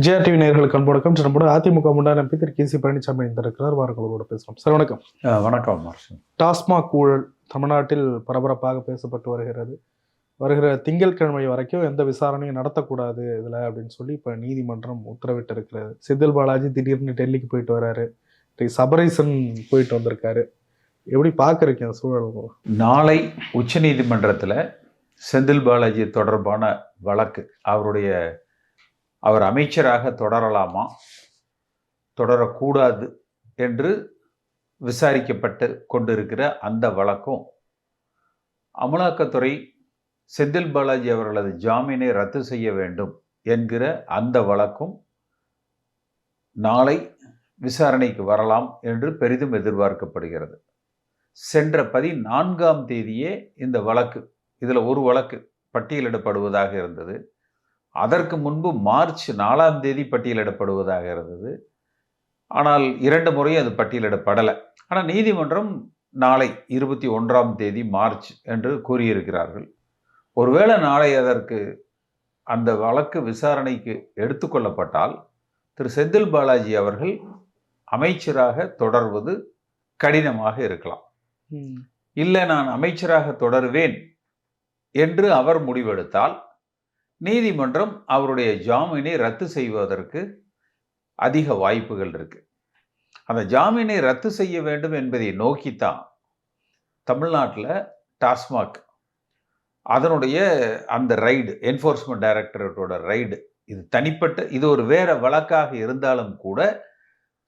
ஜிஆர்டிவி நேயர்களுக்கு அன்பு நம்மளோட அதிமுக முன்னாள் எம்பி திரு கே சி பழனிசாமி இருக்கிறார். வாரங்களோட பேசலாம். சார் வணக்கம். வணக்கம். டாஸ்மாக் ஊழல் தமிழ்நாட்டில் பரபரப்பாக பேசப்பட்டு வருகிறது. வருகிற திங்கட்கிழமை வரைக்கும் எந்த விசாரணையும் நடத்தக்கூடாது இதில் அப்படின்னு சொல்லி இப்போ நீதிமன்றம் உத்தரவிட்டு இருக்கிறது. செந்தில் பாலாஜி திடீர்னு டெல்லிக்கு போயிட்டு வர்றாரு. சபரீசன் போயிட்டு வந்திருக்காரு. எப்படி பார்க்குறீங்க அந்த சூழல்? நாளை உச்ச நீதிமன்றத்தில் செந்தில் பாலாஜி தொடர்பான வழக்கு அவர் அமைச்சராக தொடரலாமா தொடரக்கூடாது என்று விசாரிக்கப்பட்டு கொண்டிருக்கிற அந்த வழக்கும், அமலாக்கத்துறை செந்தில் பாலாஜி அவர்களது ஜாமீனை ரத்து செய்ய வேண்டும் என்கிற அந்த வழக்கும் நாளை விசாரணைக்கு வரலாம் என்று பெரிதும் எதிர்பார்க்கப்படுகிறது. சென்ற 14ஆம் தேதியே இந்த வழக்கு, இதில் ஒரு வழக்கு பட்டியலிடப்படுவதாக இருந்தது. அதற்கு முன்பு மார்ச் 4ஆம் தேதி பட்டியலிடப்படுவதாக இருந்தது. ஆனால் 2 முறை அது பட்டியலிடப்படலை. ஆனால் நீதிமன்றம் நாளை 21ஆம் தேதி மார்ச் என்று கூறியிருக்கிறார்கள். ஒருவேளை நாளை அதற்கு அந்த வழக்கு விசாரணைக்கு எடுத்துக்கொள்ளப்பட்டால் திரு செந்தில் பாலாஜி அவர்கள் அமைச்சராக தொடர்வது கடினமாக இருக்கலாம். இல்லை, நான் அமைச்சராக தொடருவேன் என்று அவர் முடிவெடுத்தால் நீதிமன்றம் அவருடைய ஜாமீனை ரத்து செய்வதற்கு அதிக வாய்ப்புகள் இருக்கு. அந்த ஜாமீனை ரத்து செய்ய வேண்டும் என்பதை நோக்கித்தான் தமிழ்நாட்டில் டாஸ்மாக் அதனுடைய அந்த ரைடு, என்ஃபோர்ஸ்மெண்ட் டைரக்டரேட்டோட ரைடு, இது தனிப்பட்ட, இது ஒரு வேற வழக்காக இருந்தாலும் கூட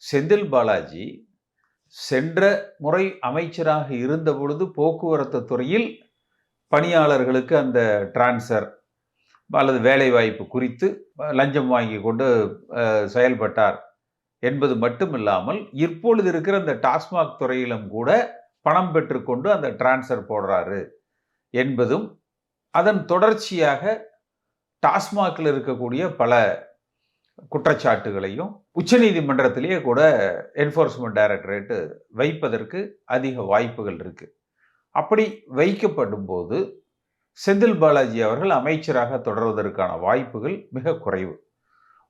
செந்தில் பாலாஜி சென்ற முறை அமைச்சராக இருந்த பொழுது போக்குவரத்து துறையில் பணியாளர்களுக்கு அந்த டிரான்ஸ்ஃபர் அல்லது வேலைவாய்ப்பு குறித்து லஞ்சம் வாங்கி கொண்டு செயல்பட்டார் என்பது மட்டுமில்லாமல் இப்பொழுது இருக்கிற அந்த டாஸ்மாக் துறையிலும் கூட பணம் பெற்றுக்கொண்டு அந்த டிரான்ஸ்ஃபர் போடுறாரு என்பதும், அதன் தொடர்ச்சியாக டாஸ்மாகில் இருக்கக்கூடிய பல குற்றச்சாட்டுகளையும் உச்சநீதிமன்றத்திலேயே கூட என்ஃபோர்ஸ்மெண்ட் டைரக்டரேட்டு வைப்பதற்கு அதிக வாய்ப்புகள் இருக்கு. அப்படி வைக்கப்படும் போது செந்தில் பாலாஜி அவர்கள் அமைச்சராக தொடர்வதற்கான வாய்ப்புகள் மிக குறைவு.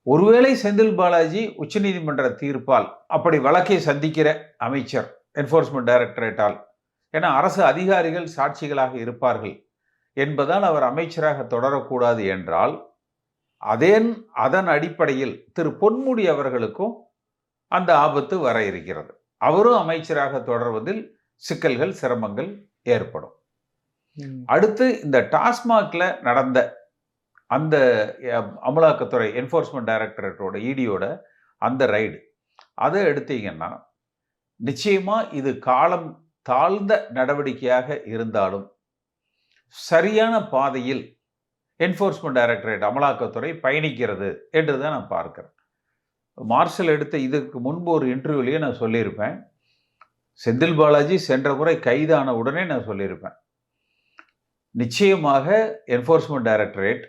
ஒருவேளை செந்தில் பாலாஜி உச்சநீதிமன்ற தீர்ப்பால் அப்படி வழக்கை சந்திக்கிற அமைச்சர் என்ஃபோர்ஸ்மெண்ட் டைரக்டரேட்டால், என அரசு அதிகாரிகள் சாட்சிகளாக இருப்பார்கள் என்பதால் அவர் அமைச்சராக தொடரக்கூடாது என்றால், அதன் அடிப்படையில் திரு பொன்முடி அவர்களுக்கும் அந்த ஆபத்து வர இருக்கிறது. அவரும் அமைச்சராக தொடர்வதில் சிக்கல்கள், சிரமங்கள் ஏற்படும். அடுத்து இந்த டாஸ்மாக்ல நடந்த அந்த அமலாக்கத்துறை என்ஃபோர்ஸ்மெண்ட் டைரக்டரேட்டோட இடியோட அந்த ரைடு, அதை எடுத்தீங்கன்னா நிச்சயமா இது காலம் தாழ்ந்த நடவடிக்கையாக இருந்தாலும் சரியான பாதையில் என்ஃபோர்ஸ்மெண்ட் டைரக்டரேட், அமலாக்கத்துறை பயணிக்கிறது என்று தான் நான் பார்க்கிறேன். மார்ஷல் எடுத்த இதுக்கு முன்பு ஒரு இன்டர்வியூலேயே நான் சொல்லியிருப்பேன், செந்தில் பாலாஜி சென்ற முறை கைதான உடனே நான் சொல்லியிருப்பேன், நிச்சயமாக என்ஃபோர்ஸ்மெண்ட் டைரக்டரேட்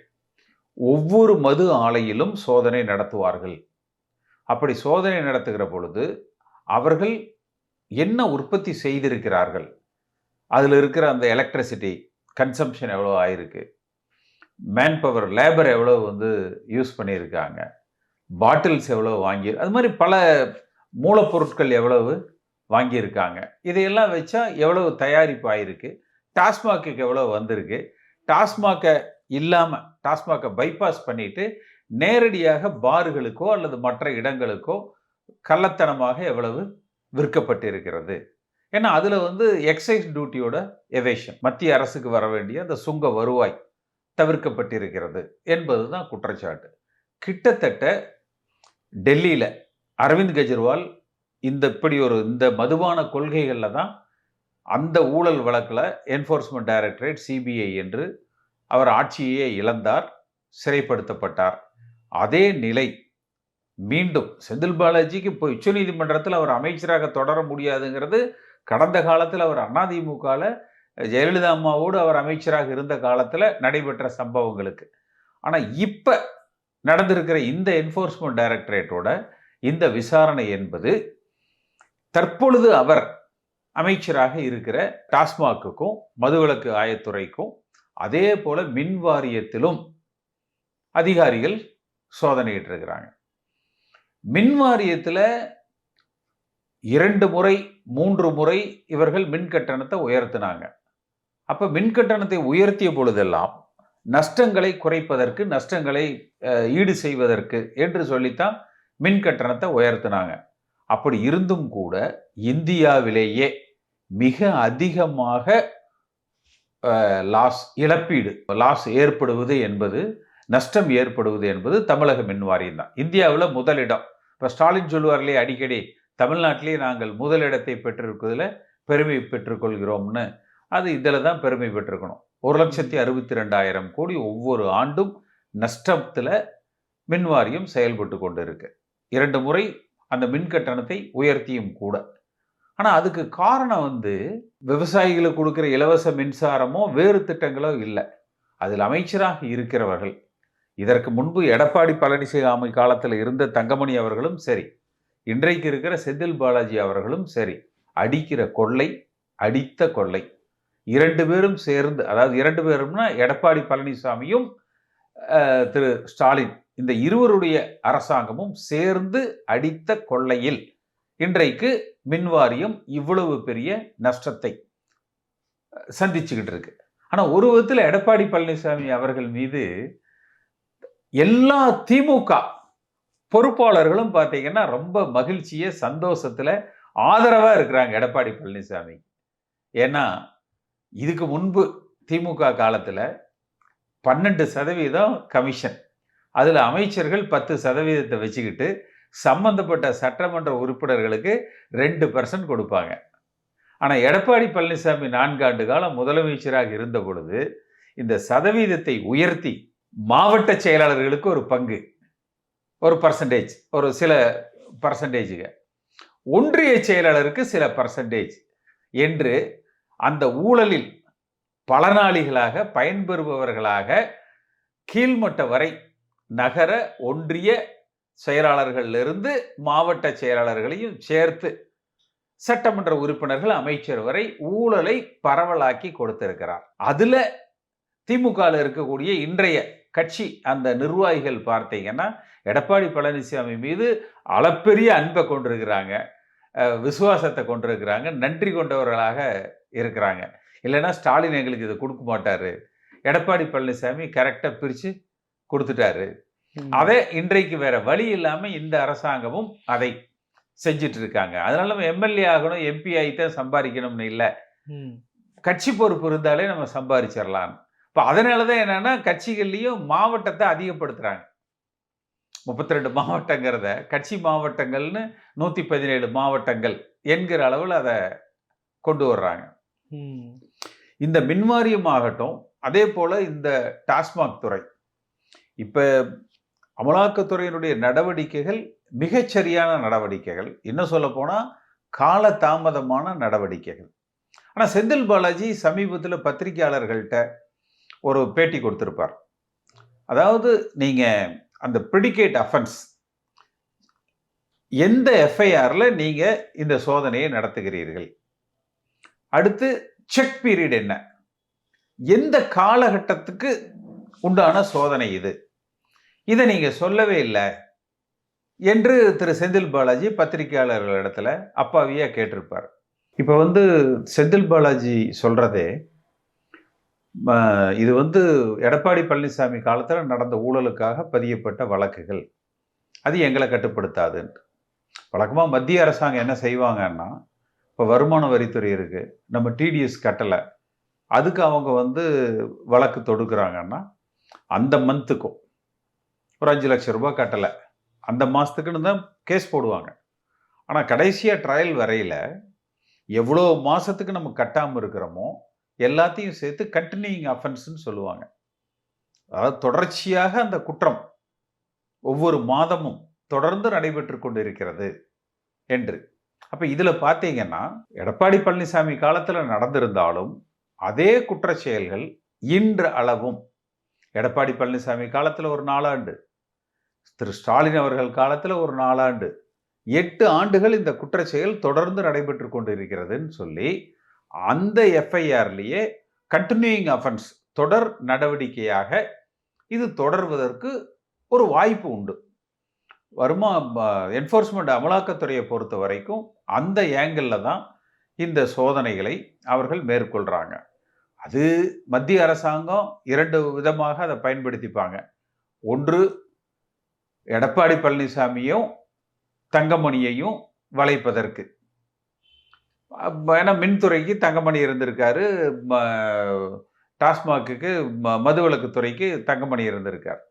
ஒவ்வொரு மது ஆலையிலும் சோதனை நடத்துவார்கள். அப்படி சோதனை நடத்துகிற பொழுது அவர்கள் என்ன உற்பத்தி செய்திருக்கிறார்கள், அதில் இருக்கிற அந்த எலக்ட்ரிசிட்டி கன்சம்ஷன் எவ்வளோ ஆயிருக்கு, மேன் பவர் லேபர் எவ்வளோ யூஸ் பண்ணியிருக்காங்க, பாட்டில்ஸ் எவ்வளோ வாங்கி, அது மாதிரி பல மூலப்பொருட்கள் எவ்வளவு வாங்கியிருக்காங்க, இதையெல்லாம் வச்சா எவ்வளவு தயாரிப்பு ஆயிருக்கு, டாஸ்மாக்கு எவ்வளோ வந்திருக்கு, டாஸ்மாகை இல்லாமல் டாஸ்மாகை பைபாஸ் பண்ணிட்டு நேரடியாக பார்களுக்கோ அல்லது மற்ற இடங்களுக்கோ கள்ளத்தனமாக எவ்வளவு விற்கப்பட்டிருக்கிறது. ஏன்னா அதில் எக்ஸைஸ் டியூட்டியோட எவேஷன், மத்திய அரசுக்கு வர வேண்டிய அந்த சுங்க வருவாய் தவிர்க்கப்பட்டிருக்கிறது என்பது தான் குற்றச்சாட்டு. கிட்டத்தட்ட டெல்லியில் அரவிந்த் கெஜ்ரிவால் இந்த மதுபான கொள்கைகளில் தான் அந்த ஊழல் வழக்கில் என்ஃபோர்ஸ்மெண்ட் டைரக்டரேட், சிபிஐ என்று அவர் ஆட்சியே இழந்தார், சிறைப்படுத்தப்பட்டார். அதே நிலை மீண்டும் செந்தில் பாலாஜிக்கு இப்போ உச்சநீதிமன்றத்தில் அவர் அமைச்சராக தொடர முடியாதுங்கிறது கடந்த காலத்தில் அவர் அதிமுகவில் ஜெயலலிதா அம்மாவோடு அவர் அமைச்சராக இருந்த காலத்தில் நடைபெற்ற சம்பவங்களுக்கு. ஆனால் இப்போ நடந்திருக்கிற இந்த என்ஃபோர்ஸ்மெண்ட் டைரக்டரேட்டோட இந்த விசாரணை என்பது தற்பொழுது அவர் அமைச்சராக இருக்கிற டாஸ்மாக்குக்கும் மதுவிலக்கு ஆயத்துறைக்கும் அதே போல மின் வாரியத்திலும் அதிகாரிகள் சோதனையிட்டு இருக்கிறாங்க. மின் வாரியத்தில் 2 முறை 3 முறை இவர்கள் மின் கட்டணத்தை உயர்த்தினாங்க. அப்ப மின் கட்டணத்தை உயர்த்திய பொழுதெல்லாம் நஷ்டங்களை குறைப்பதற்கு, நஷ்டங்களை ஈடு செய்வதற்கு என்று சொல்லித்தான் மின் கட்டணத்தை உயர்த்தினாங்க. அப்படி இருந்தும் கூட இந்தியாவிலேயே மிக அதிகமாக இழப்பீடு ஏற்படுவது என்பது, நஷ்டம் ஏற்படுவது என்பது தமிழக மின் வாரியம் தான். இந்தியாவில் முதலிடம். இப்போ ஸ்டாலின் சொல்லுவார்களே அடிக்கடி, தமிழ்நாட்டிலேயே நாங்கள் முதலிடத்தை பெற்றிருக்கிறதுல பெருமை பெற்றுக்கொள்கிறோம்னு. அது இதில் தான் பெருமை பெற்றிருக்கணும். 1,62,000 கோடி ஒவ்வொரு ஆண்டும் நஷ்டத்தில் மின் வாரியம் செயல்பட்டு கொண்டு இருக்கு. 2 முறை அந்த மின் கட்டணத்தை உயர்த்தியும் கூட. ஆனால் அதுக்கு காரணம் விவசாயிகளுக்கு கொடுக்குற இலவச மின்சாரமோ வேறு திட்டங்களோ இல்லை. அதில் அமைச்சராக இருக்கிறவர்கள், இதற்கு முன்பு எடப்பாடி பழனிசாமி காலத்தில் இருந்த தங்கமணி அவர்களும் சரி, இன்றைக்கு இருக்கிற செந்தில் பாலாஜி அவர்களும் சரி, அடிக்கிற கொள்ளை, அடித்த கொள்ளை, 2 பேரும் சேர்ந்து, அதாவது 2 பேரும்னா எடப்பாடி பழனிசாமியும் திரு ஸ்டாலின், இந்த இருவருடைய அரசாங்கமும் சேர்ந்து அடித்த கொள்ளையில் இன்றைக்கு மின்வாரியம் இவ்வளவு பெரிய நஷ்டத்தை சந்திச்சுக்கிட்டு இருக்கு. ஆனால் ஒரு விதத்தில் எடப்பாடி பழனிசாமி அவர்கள் மீது எல்லா திமுக பொறுப்பாளர்களும் பார்த்தீங்கன்னா ரொம்ப மகிழ்ச்சிய சந்தோஷத்தில் ஆதரவாக இருக்கிறாங்க எடப்பாடி பழனிசாமி. ஏன்னா இதுக்கு முன்பு திமுக காலத்தில் 12% கமிஷன், அதில் அமைச்சர்கள் 10% வச்சுக்கிட்டு சம்பந்தப்பட்ட சட்டமன்ற உறுப்பினர்களுக்கு 2% கொடுப்பாங்க. ஆனால் எடப்பாடி பழனிசாமி 4 ஆண்டு காலம் முதலமைச்சராக இருந்த பொழுது இந்த சதவீதத்தை உயர்த்தி மாவட்ட செயலாளர்களுக்கு ஒரு பங்கு, ஒரு பர்சன்டேஜ், ஒரு சில பர்சன்டேஜுங்க, ஒன்றிய செயலாளருக்கு சில பர்சன்டேஜ் என்று அந்த ஊழலில் பலனாளிகளாக பயன்பெறுபவர்களாக கீழ்மட்ட வரை நகர ஒன்றிய செயலாளர்களிலிருந்து மாவட்ட செயலாளர்களையும் சேர்த்து சட்டமன்ற உறுப்பினர்கள், அமைச்சர் வரை ஊழலை பரவலாக்கி கொடுத்திருக்கிறார். அதுல திமுக இருக்கக்கூடிய இன்றைய கட்சி அந்த நிர்வாகிகள் பார்த்தீங்கன்னா எடப்பாடி பழனிசாமி மீது அளப்பெரிய அன்பை கொண்டிருக்கிறாங்க, விசுவாசத்தை கொண்டிருக்கிறாங்க, நன்றி கொண்டவர்களாக இருக்கிறாங்க. இல்லைன்னா ஸ்டாலின் எங்களுக்கு இதை கொடுக்க மாட்டாரு, எடப்பாடி பழனிசாமி கரெக்டாக பிரித்து கொடுத்துட்டாரு. அதை இன்றைக்கு வேற வழி இல்லாமல் இந்த அரசாங்கமும் அதை செஞ்சிட்டு இருக்காங்க. அதனால நம்ம எம்எல்ஏ ஆகணும், எம்பி ஆகித்தான் சம்பாதிக்கணும்னு இல்லை, கட்சி பொறுப்பு இருந்தாலே நம்ம சம்பாதிச்சிடலாம். இப்போ அதனால தான் என்னன்னா கட்சிகள்லையும் மாவட்டத்தை அதிகப்படுத்துறாங்க. 32 மாவட்டங்கிறத கட்சி மாவட்டங்கள்னு 117 மாவட்டங்கள் என்கிற அளவில் அதை கொண்டு வர்றாங்க. இந்த மின்வாரியம் ஆகட்டும், அதே போல இந்த டாஸ்மாக் துறை, இப்ப அமலாக்கத்துறையினுடைய நடவடிக்கைகள் மிகச்சரியான நடவடிக்கைகள், இன்னும் சொல்ல போனா கால தாமதமான நடவடிக்கைகள். ஆனா செந்தில் பாலாஜி சமீபத்தில் பத்திரிகையாளர்கள்ட்ட ஒரு பேட்டி கொடுத்திருப்பார். அதாவது நீங்க அந்த ப்ரிடிகேட் அஃபென்ஸ் எந்த எஃப்ஐஆர்ல நீங்க இந்த சோதனையை நடத்துகிறீர்கள், அடுத்து செக் பீரியட் என்ன, எந்த காலகட்டத்துக்கு உண்டான சோதனை இது, இதை நீங்க சொல்லவே இல்லை என்று திரு செந்தில் பாலாஜி பத்திரிகையாளர்களிடத்துல அப்பாவியா கேட்டிருப்பார். இப்ப செந்தில் பாலாஜி சொல்றதே இது எடப்பாடி பழனிசாமி காலத்தில் நடந்த ஊழலுக்காக பதியப்பட்ட வழக்குகள், அது எங்களை கட்டுப்படுத்தாது. வழக்கமாக மத்திய அரசாங்கம் என்ன செய்வாங்கன்னா, இப்போ வருமான வரித்துறை இருக்கு, நம்ம டிடிஎஸ் கட்டலை, அதுக்கு அவங்க வழக்கு தொடுக்கிறாங்கன்னா அந்த மந்த்துக்கும் ஒரு 5 லட்சம் ரூபாய் கட்டலை, அந்த மாதத்துக்குன்னு தான் கேஸ் போடுவாங்க. ஆனால் கடைசியாக ட்ரையல் வரையில் எவ்வளோ மாதத்துக்கு நம்ம கட்டாமல் இருக்கிறோமோ எல்லாத்தையும் சேர்த்து கண்டினியூயிங் அஃபென்ஸ்ன்னு சொல்லுவாங்க. அதாவது தொடர்ச்சியாக அந்த குற்றம் ஒவ்வொரு மாதமும் தொடர்ந்து நடைபெற்று கொண்டு இருக்கிறது என்று. அப்போ இதில் பார்த்தீங்கன்னா எடப்பாடி பழனிசாமி காலத்தில் நடந்திருந்தாலும் அதே குற்றச் செயல்கள் இன்று அளவும், எடப்பாடி பழனிசாமி காலத்தில் ஒரு 4 ஆண்டு, திரு ஸ்டாலின் அவர்கள் காலத்தில் ஒரு 4 ஆண்டு, 8 ஆண்டுகள் இந்த குற்றச் செயல் தொடர்ந்து நடைபெற்று கொண்டு இருக்கிறதுன்னு சொல்லி அந்த எஃப்ஐஆர்லேயே கண்டினியூயிங் அஃபென்ஸ், தொடர் நடவடிக்கையாக இது தொடர்வதற்கு ஒரு வாய்ப்பு உண்டு. வருமா என்ஃபோர்ஸ்மெண்ட் அமலாக்கத்துறையை பொறுத்த வரைக்கும் அந்த ஏங்கிளில் தான் இந்த சோதனைகளை அவர்கள் மேற்கொள்கிறாங்க. அது மத்திய அரசாங்கம் 2 விதமாக அதை பயன்படுத்திப்பாங்க. ஒன்று, எடப்பாடி பழனிசாமியும் தங்கமணியையும் வளைப்பதற்கு. ஏன்னா மின்துறைக்கு தங்கமணி இருந்திருக்காரு, டாஸ்மாக்கு மதுவிலக்குத்துறைக்கு தங்கமணி இருந்திருக்கார்.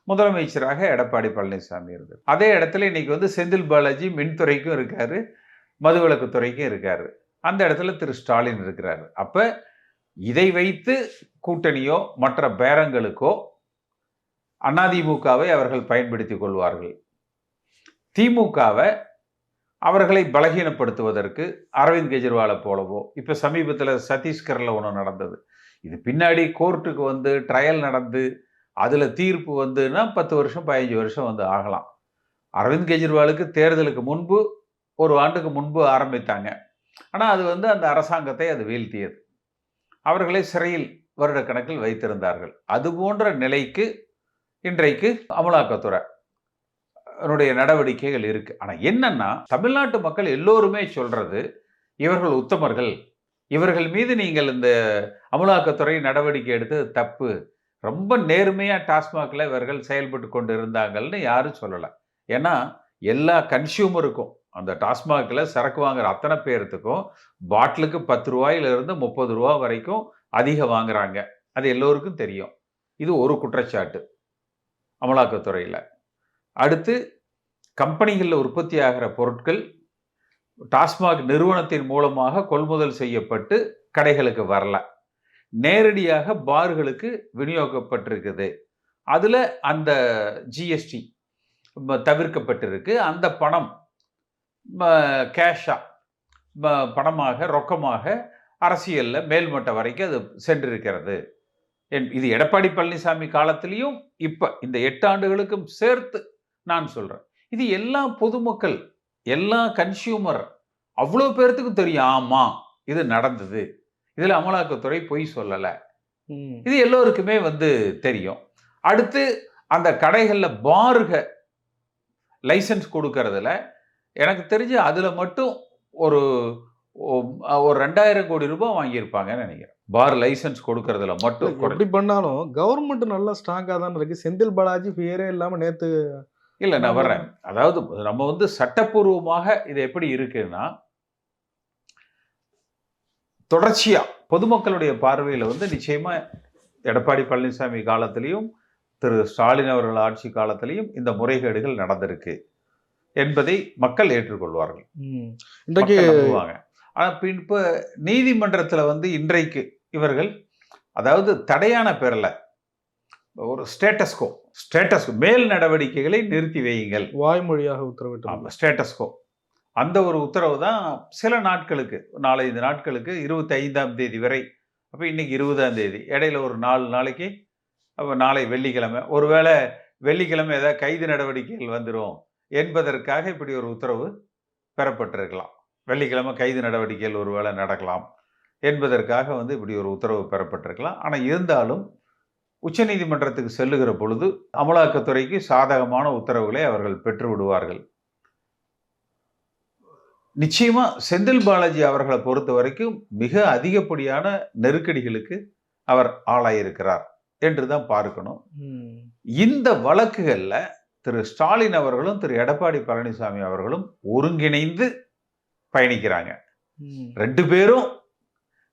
முதலமைச்சராக எடப்பாடி பழனிசாமி இருந்தார். அதே இடத்துல இன்னைக்கு வந்து செந்தில் பாலாஜி மின்துறைக்கும் இருக்காரு, மதுவிலக்குத்துறைக்கும் இருக்காரு. அந்த இடத்துல திரு ஸ்டாலின் இருக்கிறாரு. அப்ப இதை வைத்து கூட்டணியோ மற்ற பேரங்களுக்கோ அதிமுகவை அவர்கள் பயன்படுத்திக் கொள்வார்கள். திமுகவை அவர்களை பலகீனப்படுத்துவதற்கு அரவிந்த் கெஜ்ரிவாலை போலவோ, இப்ப சமீபத்தில் சத்தீஸ்கர்ல ஒன்று நடந்தது. இது பின்னாடி கோர்ட்டுக்கு வந்து ட்ரையல் நடந்து அதுல தீர்ப்பு வந்துன்னா 10 வருஷம் 15 வருஷம் வந்து ஆகலாம். அரவிந்த் கெஜ்ரிவாலுக்கு தேர்தலுக்கு முன்பு 1 ஆண்டுக்கு முன்பு ஆரம்பித்தாங்க. ஆனா அது வந்து அந்த அரசாங்கத்தை அது வீழ்த்தியது. அவர்களை சிறையில் வருடக்கணக்கில் வைத்திருந்தார்கள். அது போன்ற நிலைக்கு இன்றைக்கு அமலாக்கத்துறை நடவடிக்கைகள் இருக்கு. ஆனா என்னன்னா, தமிழ்நாட்டு மக்கள் எல்லோருமே சொல்றது இவர்கள் உத்தமர்கள், இவர்கள் மீது நீங்கள் இந்த அமலாக்கத்துறை நடவடிக்கை எடுத்தது தப்பு, ரொம்ப நேர்மையா டாஸ்மாக்ல இவர்கள் செயல்பட்டு கொண்டு இருந்தாங்கன்னு யாரும் சொல்லல. ஏன்னா எல்லா கன்சியூமருக்கும் அந்த டாஸ்மாக்ல சரக்கு வாங்குற அத்தனை பேர்த்துக்கும் பாட்டிலுக்கு 10 ரூபாயிலிருந்து 30 ரூபா வரைக்கும் அதிகம் வாங்குறாங்க. அது எல்லோருக்கும் தெரியும். இது ஒரு குற்றச்சாட்டு அமலாக்கத்துறையில. அடுத்து, கம்பெனிகளில் உற்பத்தி ஆகிற பொருட்கள் டாஸ்மாக் நிறுவனத்தின் மூலமாக கொள்முதல் செய்யப்பட்டு கடைகளுக்கு வரல, நேரடியாக பார்களுக்கு விநியோகிக்கப்பட்டிருக்குது. அதுல அந்த ஜிஎஸ்டி தவிர்க்கப்பட்டிருக்கு. அந்த பணம் கேஷா, பணமாக ரொக்கமாக அரசியல்ல மேல்மட்ட வரைக்கும் அது சென்றிருக்கிறது. இது எடப்பாடி பழனிசாமி காலத்திலையும் இப்ப இந்த 8 ஆண்டுகளுக்கும் சேர்த்து நான் சொல்றேன். இது எல்லா பொதுமக்கள், எல்லா கன்சியூமர் அவ்வளோ பேர்த்துக்கு தெரியும். ஆமா, இது நடந்தது, இதுல அமலாக்கத்துறை பொய் சொல்லல, இது எல்லோருக்குமே வந்து தெரியும். அடுத்து, அந்த கடைகள்ல பாருக லைசன்ஸ் கொடுக்கறதுல எனக்கு தெரிஞ்சு அதுல மட்டும் ஒரு 2000 கோடி ரூபாய் வாங்கியிருப்பாங்கன்னு நினைக்கிறேன். பார் லைசன்ஸ் கொடுக்கறதுல மட்டும். எப்படி பண்ணாலும் கவர்மெண்ட் நல்லா ஸ்ட்ராங்கா தான் இருக்கு. செந்தில் பாலாஜி பேரே இல்லாம நேத்து இல்ல, நான் வர்றேன். அதாவது நம்ம வந்து சட்டப்பூர்வமாக இது எப்படி இருக்குன்னா, தொடர்ச்சியா பொதுமக்களுடைய பார்வையில வந்து நிச்சயமா எடப்பாடி பழனிசாமி காலத்திலையும் திரு ஸ்டாலின் அவர்கள் ஆட்சி காலத்திலையும் இந்த முறைகேடுகள் நடந்திருக்கு என்பதை மக்கள் ஏற்றுக்கொள்வார்கள், இன்றைக்கு நம்புவாங்க. ஆனா இப்ப நீதிமன்றத்துல வந்து இன்றைக்கு இவர்கள், அதாவது தடையான பேர்ல ஒரு ஸ்டேட்டஸ்கோ மேல் நடவடிக்கைகளை நிறுத்தி வையுங்கள், வாய்மொழியாக உத்தரவிட்டு ஸ்டேட்டஸ்கோ, அந்த ஒரு உத்தரவு தான் சில நாட்களுக்கு, 4-5 நாட்களுக்கு, 25ஆம் தேதி வரை. அப்ப இன்னைக்கு 20ஆம் தேதி, இடையில ஒரு 4 நாளைக்கு, அப்ப நாளை வெள்ளிக்கிழமை, ஒருவேளை வெள்ளிக்கிழமை ஏதாவது கைது நடவடிக்கைகள் வந்துடும் என்பதற்காக இப்படி ஒரு உத்தரவு பெறப்பட்டிருக்கலாம். வெள்ளிக்கிழமை கைது நடவடிக்கைகள் ஒருவேளை நடக்கலாம் என்பதற்காக வந்து இப்படி ஒரு உத்தரவு பெறப்பட்டிருக்கலாம். ஆனா இருந்தாலும் உச்சநீதிமன்றத்துக்கு செல்லுகிற பொழுது அமலாக்கத்துறைக்கு சாதகமான உத்தரவுகளை அவர்கள் பெற்று விடுவார்கள். நிச்சயமா செந்தில் பாலாஜி அவர்களை பொறுத்த வரைக்கும் மிக அதிகப்படியான நெருக்கடிகளுக்கு அவர் ஆளாயிருக்கிறார் என்றுதான் பார்க்கணும். இந்த வழக்குகள்ல திரு ஸ்டாலின் அவர்களும் திரு எடப்பாடி பழனிசாமி அவர்களும் ஒருங்கிணைந்து பயணிக்கிறாங்க. 2 பேரும்,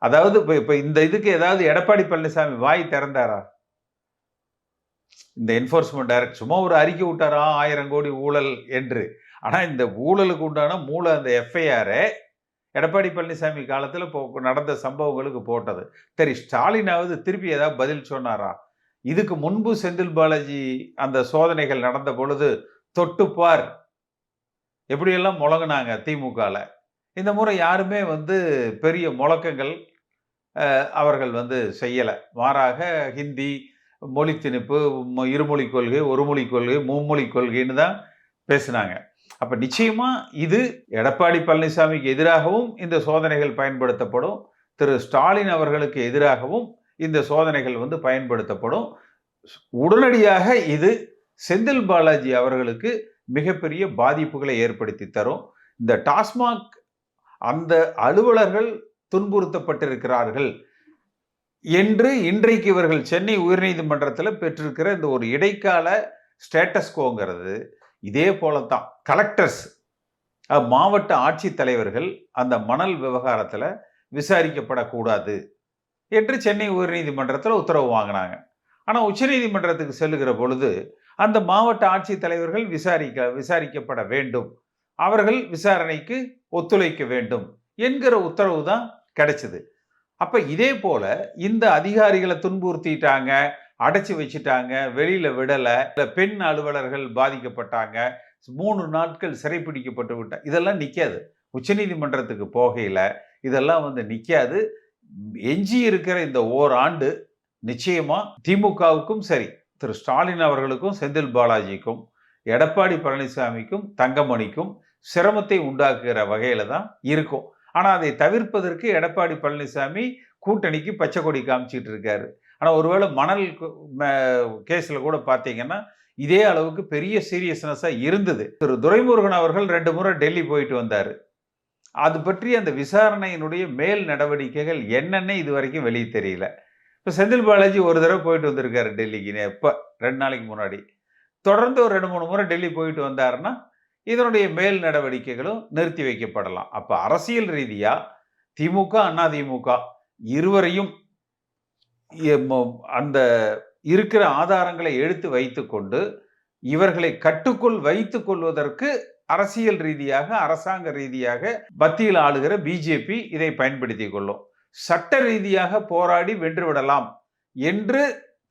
அதாவது இப்ப இந்த இதுக்கு ஏதாவது எடப்பாடி பழனிசாமி வாய் திறந்தாரா? இந்த என்ஃபோர்ஸ்மெண்ட் டைரக்டர் சும்மா ஒரு அறிக்கை விட்டாரா 1000 கோடி ஊழல் என்று. ஆனா இந்த ஊழலுக்கு உண்டான மூல அந்த எஃப்ஐஆர் எடப்பாடி பழனிசாமி காலத்துல நடந்த சம்பவங்களுக்கு போட்டது. சரி, ஸ்டாலினாவது திருப்பி ஏதாவது பதில் சொன்னாரா? இதுக்கு முன்பு செந்தில் பாலாஜி அந்த சோதனைகள் நடந்த பொழுது தொட்டுப்பார் எப்படியெல்லாம் முழங்கினாங்க திமுகல. இந்த முறை யாருமே வந்து பெரிய முழக்கங்கள் அவர்கள் வந்து செய்யல. மாறாக ஹிந்தி, மொழி திணிப்பு, இருமொழி கொள்கை, ஒரு மொழி கொள்கை, மும்மொழி கொள்கைன்னு தான் பேசினாங்க. அப்ப நிச்சயமா இது எடப்பாடி பழனிசாமிக்கு எதிராகவும் இந்த சோதனைகள் பயன்படுத்தப்படும், திரு ஸ்டாலின் அவர்களுக்கு எதிராகவும் இந்த சோதனைகள் வந்து பயன்படுத்தப்படும். உடனடியாக இது செந்தில் பாலாஜி அவர்களுக்கு மிகப்பெரிய பாதிப்புகளை ஏற்படுத்தி தரும். இந்த டாஸ்மாக் அந்த அலுவலர்கள் துன்புறுத்தப்பட்டிருக்கிறார்கள் என்று இன்றைக்கு இவர்கள் சென்னை உயர்நீதிமன்றத்தில் பெற்றிருக்கிற இந்த ஒரு இடைக்கால ஸ்டேட்டஸ்கோங்கிறது இதே போலத்தான். கலெக்டர்ஸ், மாவட்ட ஆட்சித்தலைவர்கள் அந்த மணல் விவகாரத்தில் விசாரிக்கப்படக்கூடாது என்று சென்னை உயர்நீதிமன்றத்தில் உத்தரவு வாங்கினாங்க. ஆனால் உச்சநீதிமன்றத்துக்கு செல்லுகிற பொழுது அந்த மாவட்ட ஆட்சித்தலைவர்கள் விசாரிக்கப்பட வேண்டும், அவர்கள் விசாரணைக்கு ஒத்துழைக்க வேண்டும் என்கிற உத்தரவு தான் கிடைச்சது. அப்ப இதே போல இந்த அதிகாரிகளை துன்புறுத்திட்டாங்க, அடைச்சி வச்சுட்டாங்க, வெளியில விடல, பெண் அலுவலர்கள் பாதிக்கப்பட்டாங்க, 3 நாட்கள் சிறைப்பிடிக்கப்பட்டு விட்டாங்க, இதெல்லாம் நிக்காது. உச்சநீதிமன்றத்துக்கு போகையில இதெல்லாம் நிக்காது. எஞ்சி இருக்கிற இந்த ஓராண்டு நிச்சயமா திமுகவுக்கும் சரி, திரு ஸ்டாலின் அவர்களுக்கும், செந்தில் பாலாஜிக்கும், எடப்பாடி பழனிசாமிக்கும், தங்கமணிக்கும் சிரமத்தை உண்டாக்குகிற வகையில தான் இருக்கும். ஆனா அதை தவிர்ப்பதற்கு எடப்பாடி பழனிசாமி கூட்டணிக்கு பச்சை கொடி காமிச்சிட்டு இருக்காரு. ஆனா ஒருவேளை மணல் கேஸ்ல கூட பாத்தீங்கன்னா இதே அளவுக்கு பெரிய சீரியஸ்னஸா இருந்தது. திரு துரைமுருகன் அவர்கள் 2 முறை டெல்லி போயிட்டு வந்தாரு. அது பற்றி அந்த விசாரணையினுடைய மேல் நடவடிக்கைகள் என்னன்னு இது வரைக்கும் வெளியே தெரியல. இப்ப செந்தில் பாலாஜி ஒரு தடவை போயிட்டு வந்திருக்காரு டெல்லிக்கு. எப்ப 2 நாளைக்கு முன்னாடி. தொடர்ந்து ஒரு 2-3 முறை டெல்லி போயிட்டு வந்தாருன்னா இதனுடைய மேல் நடவடிக்கைகளும் நிறுத்தி வைக்கப்படலாம். அப்ப அரசியல் ரீதியா திமுக, அதிமுக இருவரையும் அந்த இருக்கிற ஆதாரங்களை எடுத்து வைத்துக்கொண்டு இவர்களை கட்டுக்குள் வைத்துக் கொள்வதற்கு அரசியல் ரீதியாக, அரசாங்க ரீதியாக மத்தியில் ஆளுகிற பிஜேபி இதை பயன்படுத்திக் கொள்ளும். சட்ட ரீதியாக போராடி வென்றுவிடலாம் என்று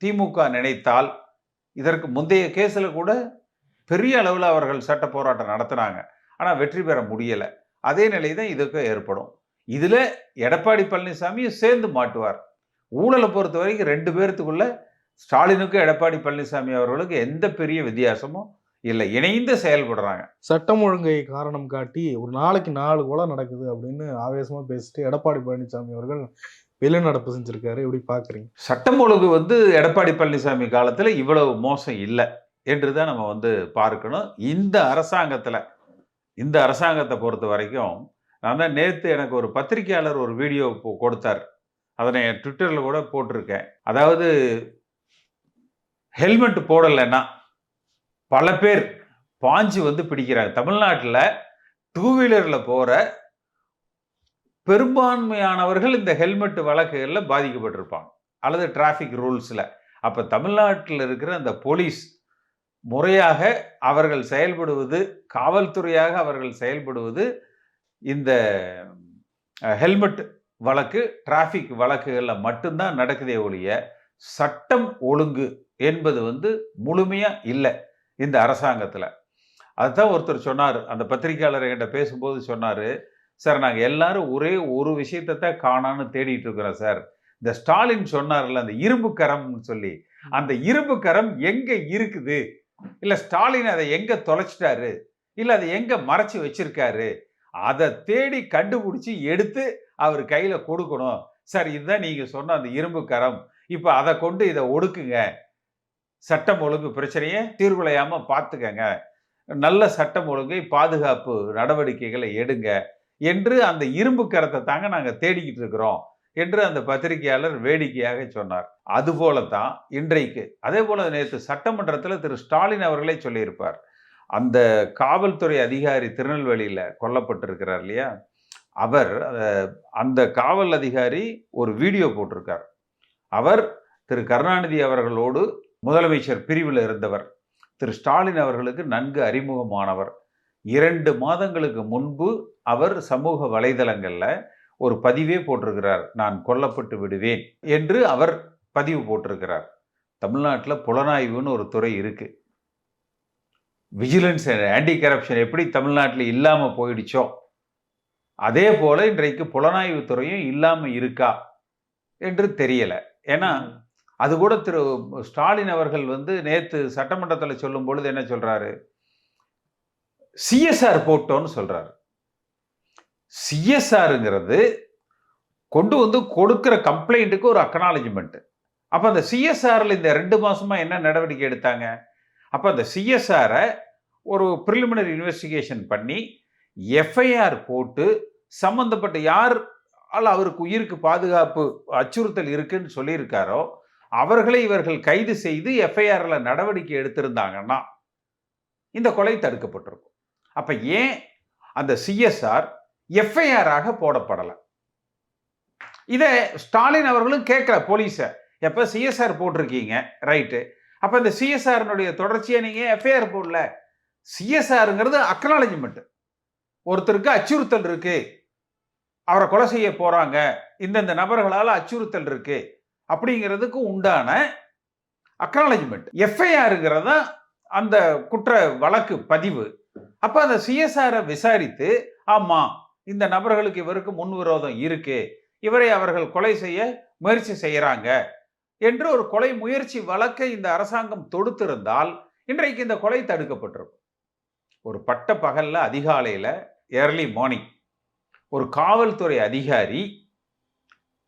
திமுக நினைத்தால், இதற்கு முந்தைய கேஸ்ல கூட பெரிய அளவில் அவர்கள் சட்ட போராட்டம் நடத்தினாங்க, ஆனால் வெற்றி பெற முடியல. அதே நிலை தான் இதுக்கு ஏற்படும். இதுல எடப்பாடி பழனிசாமியும் சேர்ந்து மாட்டுவார். ஊழலை பொறுத்த வரைக்கும் 2 பேர்த்துக்குள்ள ஸ்டாலினுக்கும் எடப்பாடி பழனிசாமி அவர்களுக்கு எந்த பெரிய வித்தியாசமும் இல்லை, இணைந்து செயல்படுறாங்க. சட்டம் ஒழுங்கை காரணம் காட்டி ஒரு நாளைக்கு 4 கொலை நடக்குது அப்படின்னு ஆவேசமா பேசிட்டு எடப்பாடி பழனிசாமி அவர்கள் வெளிநடப்பு செஞ்சிருக்காரு. எப்படி பாக்குறீங்க? சட்டம் ஒழுங்கு எடப்பாடி பழனிசாமி காலத்துல இவ்வளவு மோசம் இல்லை என்றுதான் நம்ம பார்க்கணும். இந்த அரசாங்கத்தை பொறுத்த வரைக்கும், நான் தான் நேத்து எனக்கு ஒரு பத்திரிகையாளர் ஒரு வீடியோ கொடுத்தார், அதை நான் ட்விட்டர்ல கூட போட்டிருக்கேன். அதாவது ஹெல்மெட் போடலைன்னா பல பேர் பாஞ்சு பிடிக்கிறாங்க. தமிழ்நாட்டில் 2 வீலர்ல போற பெரும்பான்மையானவர்கள் இந்த ஹெல்மெட் வழக்குகளில் பாதிக்கப்பட்டிருப்பாங்க, அல்லது டிராஃபிக் ரூல்ஸ்ல. அப்ப தமிழ்நாட்டில் இருக்கிற அந்த போலீஸ் முறையாக அவர்கள் செயல்படுவது, காவல்துறையாக அவர்கள் செயல்படுவது இந்த ஹெல்மெட் வழக்கு, டிராஃபிக் வழக்குகள்ல மட்டும்தான் நடக்குதே ஒழிய சட்டம் ஒழுங்கு என்பது முழுமையா இல்லை இந்த அரசாங்கத்துல. அதுதான் ஒருத்தர் சொன்னார், அந்த பத்திரிகையாளர் என்கிட்ட பேசும்போது சொன்னாரு, சார் நாங்க எல்லாரும் ஒரே ஒரு விஷயத்தை தான் காணான்னு தேடிட்டு இருக்கிறோம் சார். இந்த ஸ்டாலின் சொன்னார்ல அந்த இரும்பு கரம்னு சொல்லி, அந்த இரும்பு கரம் எங்க இருக்குது, இல்ல ஸ்டாலின் அதை எங்க தொலைச்சிட்டாரு, இல்ல அதை எங்க மறைச்சு வச்சிருக்காரு, அதை தேடி கண்டுபிடிச்சு எடுத்து அவர் கையில கொடுக்கணும் சார். இதுதான் நீங்க சொன்ன அந்த இரும்பு கரம். இப்ப அதை கொண்டு இதை ஒடுக்குங்க, சட்டம் ஒழுங்கு பிரச்சனையை தீர்வுலையாம பார்த்துக்கங்க, நல்ல சட்டம் ஒழுங்கை பாதுகாப்பு நடவடிக்கைகளை எடுங்க என்று அந்த இரும்பு கரத்தை தாங்க நாங்க தேடிக்கிட்டு இருக்கிறோம் என்று அந்த பத்திரிகையாளர் வேடிக்கையாக சொன்னார். அதுபோலத்தான் இன்றைக்கு, அதே போல நேற்று சட்டமன்றத்தில் திரு ஸ்டாலின் அவர்களே சொல்லியிருப்பார். அந்த காவல்துறை அதிகாரி திருநெல்வேலியில கொல்லப்பட்டிருக்கிறார் இல்லையா, அவர் அந்த காவல் அதிகாரி ஒரு வீடியோ போட்டிருக்கார். அவர் திரு கருணாநிதி அவர்களோடு முதலமைச்சர் பிரிவில் இருந்தவர், திரு ஸ்டாலின் அவர்களுக்கு நன்கு அறிமுகமானவர். 2 மாதங்களுக்கு முன்பு அவர் சமூக வலைதளங்கள்ல ஒரு பதிவே போட்டிருக்கிறார், நான் கொல்லப்பட்டு விடுவேன் என்று அவர் பதிவு போட்டிருக்கிறார். தமிழ்நாட்டில் புலனாய்வுன்னு ஒரு துறை இருக்கு, விஜிலன்ஸ் ஆன்டி கரப்ஷன் எப்படி தமிழ்நாட்டில் இல்லாம போயிடுச்சோ அதே போல இன்றைக்கு புலனாய்வு துறையும் இல்லாம இருக்கா என்று தெரியல. ஏன்னா அது கூட திரு ஸ்டாலின் அவர்கள் நேத்து சட்டமன்றத்தில் சொல்லும் பொழுது என்ன சொல்றாரு, சிஎஸ்ஆர் போட்டோன்னு சொல்றாரு. சிஎஸ்ஆருங்கிறது கொண்டு கொடுக்கிற கம்ப்ளைண்ட்டுக்கு ஒரு அக்னாலஜ்மெண்ட். அப்ப அந்த சிஎஸ்ஆர்ல இந்த 2 மாசமா என்ன நடவடிக்கை எடுத்தாங்க? அப்ப அந்த சிஎஸ்ஆரை ஒரு ப்ரிலிமினரி இன்வெஸ்டிகேஷன் பண்ணி எஃப்ஐஆர் போட்டு சம்பந்தப்பட்ட யார் அவருக்கு உயிருக்கு பாதுகாப்பு அச்சுறுத்தல் இருக்குன்னு சொல்லியிருக்காரோ அவர்களை இவர்கள் கைது செய்து எஃப்ஐஆர்ல நடவடிக்கை எடுத்திருந்தாங்கன்னா இந்த கொலை தடுக்கப்பட்டிருக்கும். அப்ப ஏன் அந்த சிஎஸ்ஆர் எஃப்ஐஆர் ஆக போடப்படலை? இதை ஸ்டாலின் அவர்களும் கேட்கல போலீஸ. எப்ப சிஎஸ்ஆர் போட்டிருக்கீங்க, ரைட்டு, அப்ப இந்த சிஎஸ்ஆர் தொடர்ச்சியா நீங்க எஃப்ஐஆர் போடல. சிஎஸ்ஆருங்கிறது அக்னாலஜ்மெண்ட். ஒருத்தருக்கு அச்சுறுத்தல் இருக்கு, அவரை கொலை செய்ய போறாங்க, இந்தந்த நபர்களால் அச்சுறுத்தல் இருக்கு அப்படிங்கிறதுக்கு உண்டான அக்னாலஜ்மெண்ட். எஃப்ஐஆருங்கிறத அந்த குற்ற வழக்கு பதிவு. அப்ப அந்த சிஎஸ்ஆரை விசாரித்து, ஆமா இந்த நபர்களுக்கு இவருக்கு முன்விரோதம் இருக்கு, இவரை அவர்கள் கொலை செய்ய முயற்சி செய்யறாங்க என்று ஒரு கொலை முயற்சி வழக்கை இந்த அரசாங்கம் தொடுத்திருந்தால் இன்றைக்கு இந்த கொலை தடுக்கப்பட்டிருக்கும். ஒரு பட்ட பகல்ல அதிகாலையில ஏர்லி மார்னிங் ஒரு காவல்துறை அதிகாரி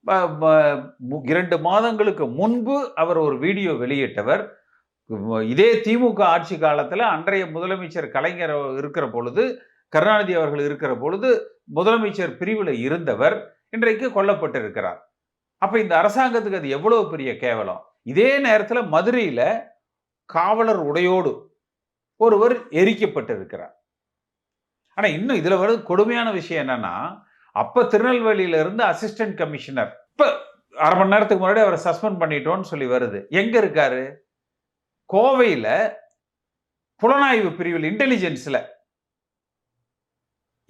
2 மாதங்களுக்கு முன்பு அவர் ஒரு வீடியோ வெளியிட்டவர். இதே திமுக ஆட்சி காலத்தில் அன்றைய முதலமைச்சர் கலைஞர் இருக்கிற பொழுது, கருணாநிதி அவர்கள் இருக்கிற பொழுது முதலமைச்சர் பிரிவில் இருந்தவர் இன்றைக்கு கொல்லப்பட்டிருக்கிறார். அப்ப இந்த அரசாங்கத்துக்கு அது எவ்வளவு பெரிய கேவலம். இதே நேரத்தில் மதுரையில காவலர் உடையோடு ஒருவர் எரிக்கப்பட்டிருக்கிறார். ஆனா இன்னும் இதுல வருது கொடுமையான விஷயம் என்னன்னா, அப்ப திருநெல்வேலியில இருந்து அசிஸ்டன்ட் கமிஷனர் இப்ப 1/2 மணி நேரத்துக்கு முன்னாடி அவரை சஸ்பெண்ட் பண்ணிட்டோம்னு சொல்லி வருது. எங்க இருக்காரு? கோவையில புலனாய்வு பிரிவில்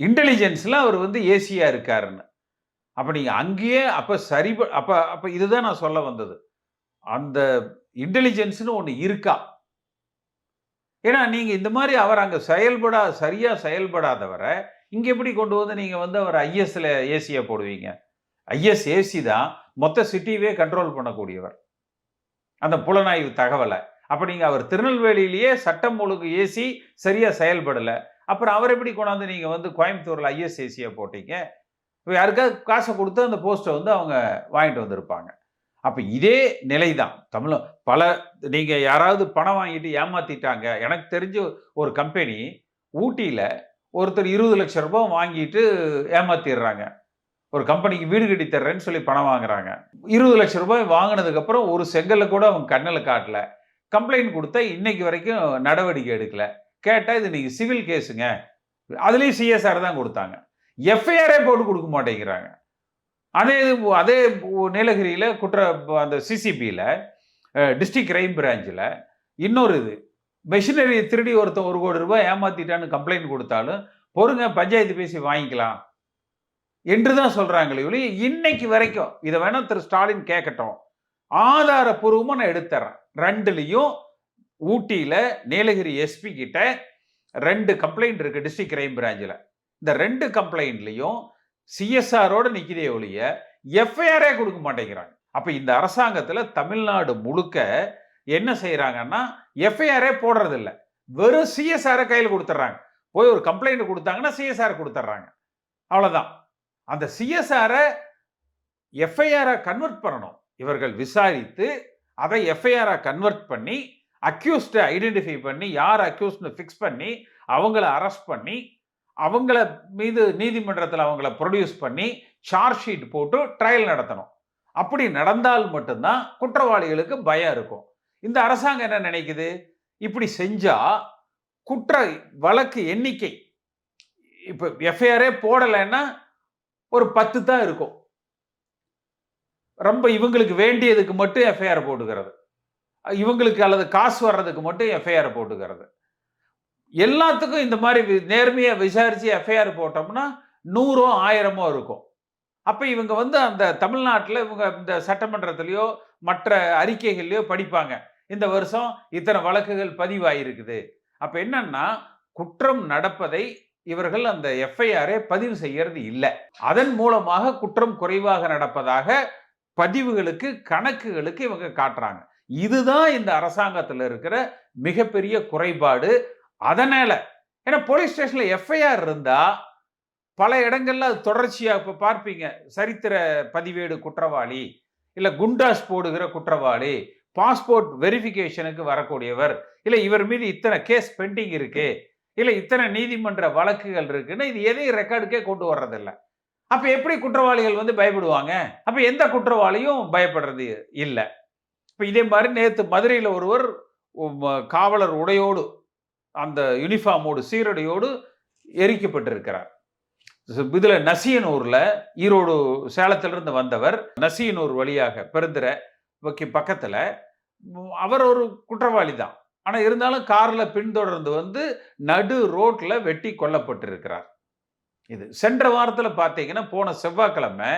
இன்டெலிஜென்ஸ்ல அவர் ஏசியா இருக்காருன்னு. அப்ப நீங்க அங்கேயே அப்ப சரி அப்ப இதுதான் நான் சொல்ல வந்தது. அந்த இன்டெலிஜென்ஸ்னு ஒண்ணு இருக்கா? ஏன்னா நீங்க இந்த மாதிரி அவர் அங்க சரியா செயல்படாதவரை இங்க எப்படி கொண்டு வந்து நீங்க அவர் ஐஎஸ்ல ஏசியா போடுவீங்க? ஐஎஸ் ஏசி தான் மொத்த சிட்டியே கண்ட்ரோல் பண்ணக்கூடியவர், அந்த புலனாய்வு தகவலை. அப்ப நீங்க அவர் திருநெல்வேலியிலேயே சட்டம் ஒழுங்கு ஏசி சரியா செயல்படல, அப்புறம் அவர் எப்படி கொண்டாந்து நீங்க கோயம்புத்தூர்ல ஐஎஸ் ஏசியா போட்டீங்க? யாருக்காவது காசை கொடுத்து அந்த போஸ்ட்டை அவங்க வாங்கிட்டு வந்திருப்பாங்க. அப்ப இதே நிலைதான் தமிழ் பல. நீங்க யாராவது பணம் வாங்கிட்டு ஏமாத்திட்டாங்க. எனக்கு தெரிஞ்ச ஒரு கம்பெனி ஊட்டியில ஒருத்தர் 20 லட்சம் ரூபாய் வாங்கிட்டு ஏமாத்திடுறாங்க. ஒரு கம்பெனிக்கு வீடு கட்டி தர்றேன்னு சொல்லி பணம் வாங்குறாங்க. 20 லட்சம் ரூபாய் வாங்கினதுக்கு அப்புறம் ஒரு செங்கல்ல கூட அவங்க கண்ணில் காட்டல. கம்ப்ளைண்ட் கொடுத்தா இன்னைக்கு வரைக்கும் நடவடிக்கை எடுக்கல. கேட்டா இது நீங்க சிவில் கேஸுங்க, அதுலயும் சிஎஸ்ஆர் தான் கொடுத்தாங்க. எஃப்ஐஆரே போட்டு கொடுக்க மாட்டேங்கிறாங்க. அதே நீலகிரியில அந்த சிசிபியில் டிஸ்ட்ரிக்ட் கிரைம் பிரான்ச்சில் இன்னொரு மெஷினரி திருடி ஒருத்தன் 1 கோடி ரூபாய் ஏமாத்திட்டான்னு கம்ப்ளைண்ட் கொடுத்தாலும் பொறுங்க பஞ்சாயத்து பேசி வாங்கிக்கலாம் என்று தான் சொல்றாங்களே ஒழிய இன்னைக்கு வரைக்கும் இதை வேணா திரு ஸ்டாலின் கேட்கட்டும், ஆதாரப்பூர்வமா நான் எடுத்துறேன். 2லையும் ஊட்டியில நீலகிரி எஸ்பி கிட்ட 2 கம்ப்ளைண்ட் இருக்கு டிஸ்ட்ரிக்ட் கிரைம் பிரான்ச்சில். இந்த 2 கம்ப்ளைண்ட்லையும் சிஎஸ்ஆரோட நிக்குதே ஒழிய எஃப்ஐஆரே கொடுக்க மாட்டேங்கிறாங்க. அப்ப இந்த அரசாங்கத்துல தமிழ்நாடு முழுக்க என்ன செய்யறாங்கன்னா எஃப்ஐஆரே போடுறது இல்லை, வெறும் சிஎஸ்ஆரை கையில் கொடுத்துட்றாங்க. போய் ஒரு கம்ப்ளைண்ட் கொடுத்தாங்கன்னா சிஎஸ்ஆர் கொடுத்துட்றாங்க, அவ்வளவுதான். அந்த சிஎஸ்ஆரை எஃப்ஐஆரை கன்வெர்ட் பண்ணணும். இவர்கள் விசாரித்து அதை எஃப்ஐஆரை கன்வெர்ட் பண்ணி அக்யூஸ்டை ஐடென்டிஃபை பண்ணி யார் அக்யூஸ்ட்னு ஃபிக்ஸ் பண்ணி அவங்கள அரெஸ்ட் பண்ணி அவங்கள மீது நீதிமன்றத்தில் அவங்கள ப்ரொடியூஸ் பண்ணி சார்ஜ் ஷீட் போட்டு ட்ரையல் நடத்தணும். அப்படி நடந்தால் மட்டும்தான் குற்றவாளிகளுக்கு பயம் இருக்கும். இந்த அரசாங்கம் என்ன நினைக்குது? இப்படி செஞ்சா குற்ற வழக்கு எண்ணிக்கை இப்ப எஃப்ஐஆரே போடலைன்னா ஒரு 10 தான் இருக்கும். ரொம்ப இவங்களுக்கு வேண்டியதுக்கு மட்டும் எஃப்ஐஆர் போட்டுக்கிறது, இவங்களுக்கு அல்லது காசு வர்றதுக்கு மட்டும் எஃப்ஐஆர் போட்டுக்கிறது. எல்லாத்துக்கும் இந்த மாதிரி நேர்மையா விசாரிச்சு எஃப்ஐஆர் போட்டோம்னா 100 1000 இருக்கும். அப்ப இவங்க அந்த தமிழ்நாட்டில் இவங்க இந்த சட்டமன்றத்திலேயோ மற்ற அறிக்கைகள்லையோ படிப்பாங்க, இந்த வருஷம் இத்தனை வழக்குகள் பதிவாயிருக்குது. அப்ப என்னன்னா குற்றம் நடப்பதை இவர்கள் அந்த எஃப்ஐஆரை பதிவு செய்யறது இல்லை. அதன் மூலமாக குற்றம் குறைவாக நடப்பதாக பதிவுகளுக்கு கணக்குகளுக்கு இவங்க காட்டுறாங்க. இதுதான் இந்த அரசாங்கத்தில் இருக்கிற மிகப்பெரிய குறைபாடு. அதனால ஏன்னா போலீஸ் ஸ்டேஷன்ல எஃப்ஐஆர் இருந்தா பல இடங்கள்ல அது தொடர்ச்சியா இப்ப பார்ப்பீங்க, சரித்திர பதிவேடு குற்றவாளி, இல்ல குண்டாஸ் போடுகிற குற்றவாளி, பாஸ்போர்ட் வெரிஃபிகேஷனுக்கு வரக்கூடியவர், இல்ல இவர் மீது இத்தனை கேஸ் பெண்டிங் இருக்கு, இல்ல இத்தனை நீதிமன்ற வழக்குகள் இருக்குன்னு இது எதையும் ரெக்கார்டுக்கே கொண்டு வர்றதில்ல. அப்ப எப்படி குற்றவாளிகள் வந்து பயப்படுவாங்க? அப்ப எந்த குற்றவாளியும் பயப்படுறது இல்ல. இப்ப இதே மாரி நேத்து மதுரையில ஒருவர் காவலர் உடையோடு, அந்த யூனிஃபார்மோடு, சீருடையோடு எரிக்கப்பட்டிருக்கிறார். இதுல நசியனூர்ல, ஈரோடு சேலத்திலிருந்து வந்தவர் நசியனூர் வழியாக பெருந்துறை பக்கத்துல அவர் ஒரு குற்றவாளி தான். ஆனா இருந்தாலும் கார்ல பின்தொடர்ந்து வந்து நடு ரோட்ல வெட்டி கொல்லப்பட்டிருக்கிறார். இது சென்ற வாரத்துல பார்த்தீங்கன்னா, போன செவ்வாய்க்கிழமை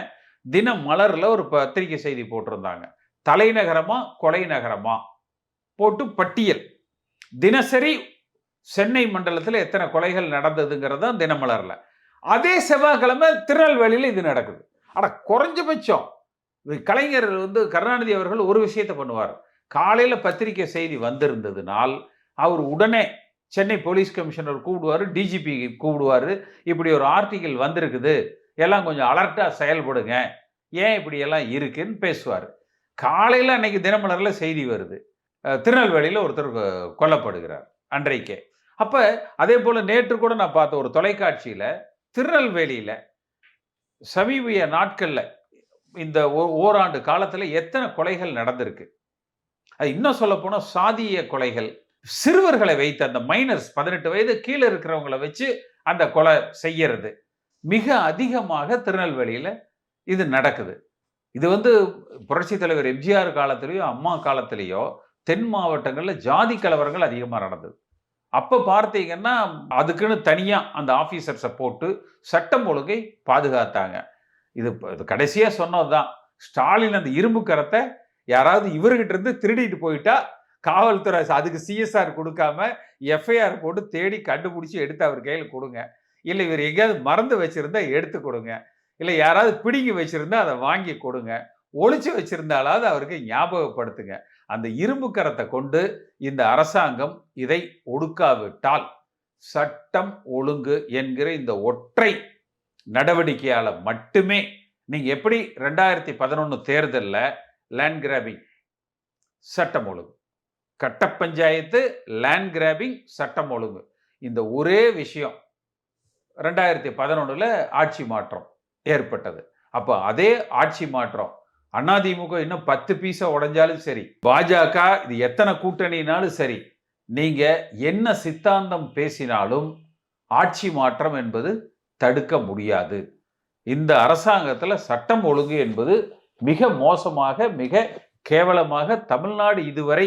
தினமலர்ல ஒரு பத்திரிகை செய்தி போட்டிருந்தாங்க. தலைநகரமா, கொலை நகரமா போட்டு பட்டியல். தினசரி சென்னை மண்டலத்துல எத்தனை கொலைகள் நடந்ததுங்கிறது தான் தினமலர்ல. அதே செவ்வாய்க்கிழமை திருநெல்வேலியில இது நடக்குது. ஆனா குறைஞ்சபட்சம் கலைஞர் வந்து கருணாநிதி அவர்கள் ஒரு விஷயத்தை பண்ணுவார். காலையில பத்திரிகை செய்தி வந்திருந்ததுனால் அவர் உடனே சென்னை போலீஸ் கமிஷனர் கூப்பிடுவாரு, டிஜிபி கூப்பிடுவாரு. இப்படி ஒரு ஆர்டிகிள் வந்திருக்குது, எல்லாம் கொஞ்சம் அலர்ட்டா செயல்படுங்க, ஏன் இப்படி எல்லாம் இருக்குன்னு பேசுவார். காலையில அன்னைக்கு தினமலர்ல செய்தி வருது, திருநெல்வேலியில ஒருத்தர் கொல்லப்படுகிறார் அன்றைக்கே. அப்ப அதே போல நேற்று கூட நான் பார்த்த ஒரு தொலைக்காட்சியில திருநெல்வேலியில சமீப நாட்கள்ல இந்த ஓராண்டு காலத்துல எத்தனை கொலைகள் நடந்திருக்கு. அது இன்னும் சொல்ல போனா சாதிய கொலைகள், சிறுவர்களை வைத்து அந்த மைனர்ஸ் 18 வயது கீழே இருக்கிறவங்களை வச்சு அந்த கொலை செய்யறது மிக அதிகமாக திருநெல்வேலியில இது நடக்குது. இது வந்து புரட்சி தலைவர் எம்ஜிஆர் காலத்திலேயோ அம்மா காலத்திலேயோ தென் மாவட்டங்கள்ல ஜாதி கலவரங்கள் அதிகமா நடந்தது. அப்ப பார்த்தீங்கன்னா அதுக்குன்னு தனியா அந்த ஆபீசர்ஸை போட்டு சட்டம் ஒழுங்கை பாதுகாத்தாங்க. இது கடைசியா சொன்னதுதான். ஸ்டாலின் அந்த இரும்பு கரத்தை யாராவது இவர்கிட்ட இருந்து திருடிட்டு போயிட்டா காவல்துறை அதுக்கு சிஎஸ்ஆர் கொடுக்காம எஃப்ஐஆர் போட்டு தேடி கண்டுபிடிச்சி எடுத்து அவர் கையில் கொடுங்க. இல்லை இவர் எங்கேயாவது மறந்து வச்சிருந்தா எடுத்து கொடுங்க. இல்லை யாராவது பிடிங்கி வச்சிருந்தா அதை வாங்கி கொடுங்க. ஒளிச்சு வச்சிருந்தாலாவது அவருக்கு ஞாபகப்படுத்துங்க. அந்த இரும்பு கரத்தை கொண்டு இந்த அரசாங்கம் இதை ஒடுக்காவிட்டால் சட்டம் ஒழுங்கு என்கிற இந்த ஒற்றை நடவடிக்கையால மட்டுமே நீங்க எப்படி 2011 தேர்தல்ல லேண்ட் கிராபிங் சட்டம் ஒழுங்கு, கட்ட பஞ்சாயத்து, லேண்ட் கிராபிங், சட்டம் ஒழுங்கு, இந்த ஒரே விஷயம் 2011 ஆட்சி மாற்றம் ஏற்பட்டது. அப்ப அதே ஆட்சி மாற்றம் அதிமுக இன்னும் 10 பீஸா உடைஞ்சாலும் சரி, பாஜக இது எத்தனை கூட்டணினாலும் சரி, நீங்க என்ன சித்தாந்தம் பேசினாலும் ஆட்சி மாற்றம் என்பது தடுக்க முடியாது. இந்த அரசாங்கத்துல சட்டம் ஒழுங்கு என்பது மிக மோசமாக, மிக கேவலமாக தமிழ்நாடு இதுவரை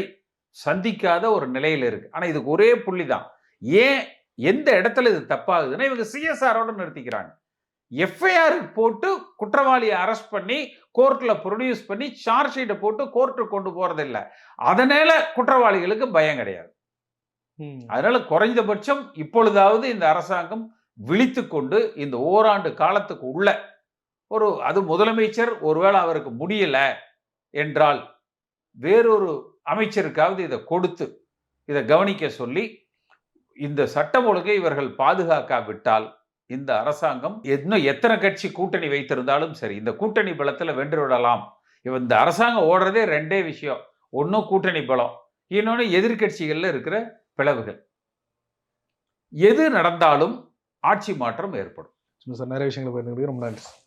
சந்திக்காத ஒரு நிலையில் இருக்கு. ஆனா இதுக்கு ஒரே புள்ளிதான். ஏன் எந்த இடத்துல இது தப்பாகுதுன்னா இவங்க சிஎஸ்ஆரோட நிறுத்திக்கிறாங்க. எஃப்ஐஆர் போட்டு குற்றவாளியை அரெஸ்ட் பண்ணி கோர்ட்ல ப்ரொடியூஸ் பண்ணி சார்ஜ் ஷீட்டை போட்டு கோர்ட்டுக்கு கொண்டு போறது இல்லை. அதனால குற்றவாளிகளுக்கு பயம் கிடையாது. அதனால குறைந்தபட்சம் இப்பொழுதாவது இந்த அரசாங்கம் விழித்துக் கொண்டு இந்த ஓராண்டு காலத்துக்கு உள்ள அது முதலமைச்சர் ஒருவேளை அவருக்கு முடியல என்றால் வேறொரு அமைச்சருக்காவது இதை கொடுத்து இதை கவனிக்க சொல்லி இந்த சட்டம் ஒழுங்கை இவர்கள் பாதுகாக்காவிட்டால் இந்த அரசாங்கம் இன்னும் எத்தனை கட்சி கூட்டணி வைத்திருந்தாலும் சரி இந்த கூட்டணி பலத்தில் வென்று விடலாம். இந்த அரசாங்கம் ஓடுறதே ரெண்டே விஷயம். ஒன்னும் கூட்டணி பலம், இன்னொன்று எதிர்கட்சிகள்ல இருக்கிற பிளவுகள். எது நடந்தாலும் ஆட்சி மாற்றம் ஏற்படும். நிறைய விஷயங்களை ரொம்ப நன்றி.